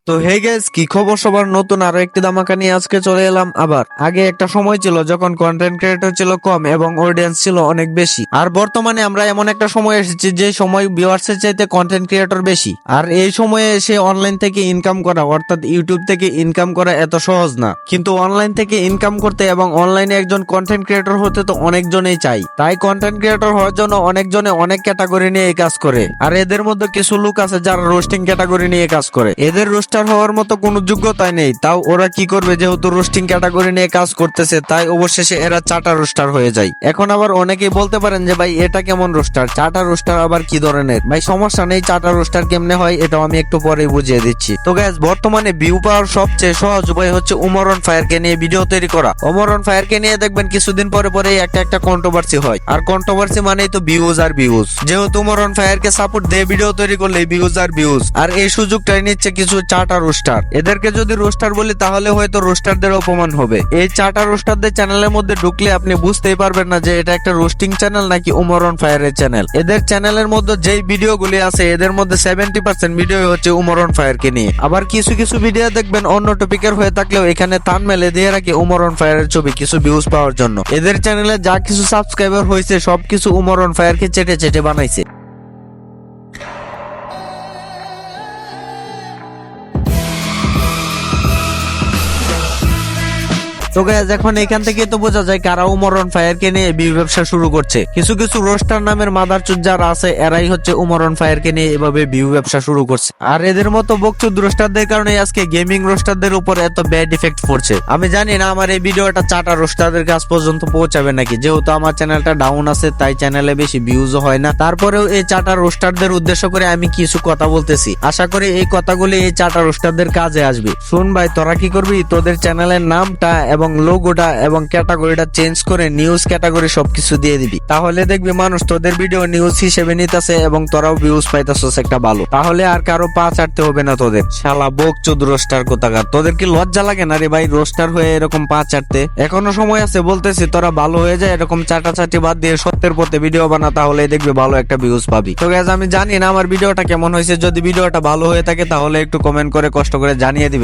তো hey guys, কি খবর সবার? নতুন আরো একটি ধামাকা নিয়ে আজকে চলে এলাম আবার। আগে একটা সময় ছিল যখন কন্টেন্ট ক্রিয়েটর ছিল কম এবং অডিয়েন্স ছিল অনেক বেশি, আর বর্তমানে আমরা এমন একটা সময় এসেছি যে সময় ভিউয়ার্সের চাইতে কন্টেন্ট ক্রিয়েটর বেশি। আর এই সময়ে এসে অনলাইন থেকে ইনকাম করা, অর্থাৎ ইউটিউব থেকে ইনকাম করা এত সহজ না। কিন্তু অনলাইন থেকে ইনকাম করতে এবং অনলাইনে একজন কন্টেন্ট ক্রিয়েটর হতে তো অনেকজনেই চাই। তাই কন্টেন্ট ক্রিয়েটর হওয়ার জন্য অনেকজনে অনেক ক্যাটাগরি নিয়ে কাজ করে। আর এদের মধ্যে কিছু লোক আছে যারা রোস্টিং ক্যাটাগরি নিয়ে কাজ করে। এদের রোস্টার হওয়ার মতো কোনো যোগ্যতাই নেই, তাও ওরা কি করবে, যেহেতু রোস্টিং ক্যাটাগরি নিয়ে কাজ করতেছে তাই অবশেষে এরা চাটা রোস্টার হয়ে যায়। এখন আবার অনেকেই বলতে পারেন যে ভাই এটা কেমন রোস্টার, চাটা রোস্টার আবার কি ধরনের? ভাই সমস্যা নেই, চাটা রোস্টার কেমনে হয় এটাও আমি একটু পরেই বুঝিয়ে দিচ্ছি। তো গাইস, বর্তমানে ভিউ পাওয়ার সবচেয়ে সহজ উপায় হচ্ছে ওমর অন ফায়ারকে নিয়ে ভিডিও তৈরি করা। ওমর অন ফায়ারকে নিয়ে দেখবেন কিছুদিন পরে পরে একটা কন্ট্রোভার্সি হয়, আর কন্ট্রোভার্সি মানেই তো ভিউজ আর ভিউজ। যেহেতু ওমর অন ফায়ারকে সাপোর্ট দিয়ে ভিডিও তৈরি করলে ভিউজ আর ভিউজ, আর এই সুযোগটাই নিচ্ছে কিছু চাটা রোস্টার। এদেরকে যদি রোস্টার বলি তাহলে হয়তো রোস্টারদের অপমান হবে। এই চাটা রোস্টারদের চ্যানেলের মধ্যে ঢুকলে আপনি বুঝতেই পারবেন না যে এটা একটা রোস্টিং চ্যানেল নাকি ওমর অন ফায়ারের চ্যানেল। এদের চ্যানেলের মধ্যে যেই ভিডিওগুলি আছে এদের মধ্যে 70% ভিডিও হচ্ছে ওমর অন ফায়ারকে নিয়ে। আবার কিছু কিছু ভিডিও দেখবেন অন্য টপিকের হয়ে থাকলেও এখানে থাম্বনেলে দিয়ে রাখে ওমর অন ফায়ারের ছবি কিছু ভিউজ পাওয়ার জন্য। এদের চ্যানেলে যা কিছু সাবস্ক্রাইবার হয়েছে সবকিছু ওমর অন ফায়ারকে চেটে চেটে বানাইছে। তো গাইস, এখন এখান থেকে তো বোঝা যায় কারা ওমর অন ফায়ারকে নিয়ে ভিউ ব্যবসা শুরু করছে। কিছু কিছু রোস্টার নামের মাদারচুদ যারা আছে এরাই হচ্ছে ওমর অন ফায়ারকে নিয়ে এভাবে ভিউ ব্যবসা শুরু করছে। আর এদের মতো বকচুদ রোস্টারদের কারণে আজকে গেমিং রোস্টারদের উপর এত ব্যাড ইফেক্ট পড়ছে। আমি জানি না আমার এই ভিডিওটা চাটা রোস্টারদের কাছ পর্যন্ত পৌঁছাবে নাকি, যেহেতু আমার চ্যানেলটা ডাউন আছে তাই চ্যানেলে বেশি ভিউজও হয় না। তারপরেও এই চাটা রোস্টারদের উদ্দেশ্য করে আমি কিছু কথা বলতেছি, আশা করি এই কথাগুলি এই চাটা রোস্টারদের কাজে আসবে। শুন ভাই, তোরা কি করবি, তোদের চ্যানেলের নামটা এবং লোগোটা এবং ক্যাটাগরিটা চেঞ্জ করে নিউজ ক্যাটাগরি সবকিছু দিয়ে দিবি, তাহলে দেখবি মানুষ তোদের ভিডিও নিউজ হিসেবে নিতেছে এবং তোরাও ভিউজ পাইতেছস একটা ভালো। তাহলে আর কারো পা চাটতে হবে না তোদের। শালা বকচোদ রোস্টার কোথাকার, তোদের কি লজ্জা লাগে না রে ভাই রোস্টার হয়ে এরকম পা চাটতে? এখনো সময় আছে, বলতেছি তোরা ভালো হয়ে যায়, এরকম চাটাচাটি বাদ দিয়ে সত্যের পথে ভিডিও বানা, তাহলে দেখবি ভালো একটা ভিউজ পাবি। তো গাইস, আমি জানি না আমার ভিডিওটা কেমন হয়েছে, যদি ভিডিওটা ভালো হয়ে থাকে তাহলে একটু কমেন্ট করে কষ্ট করে জানিয়ে দিবেন।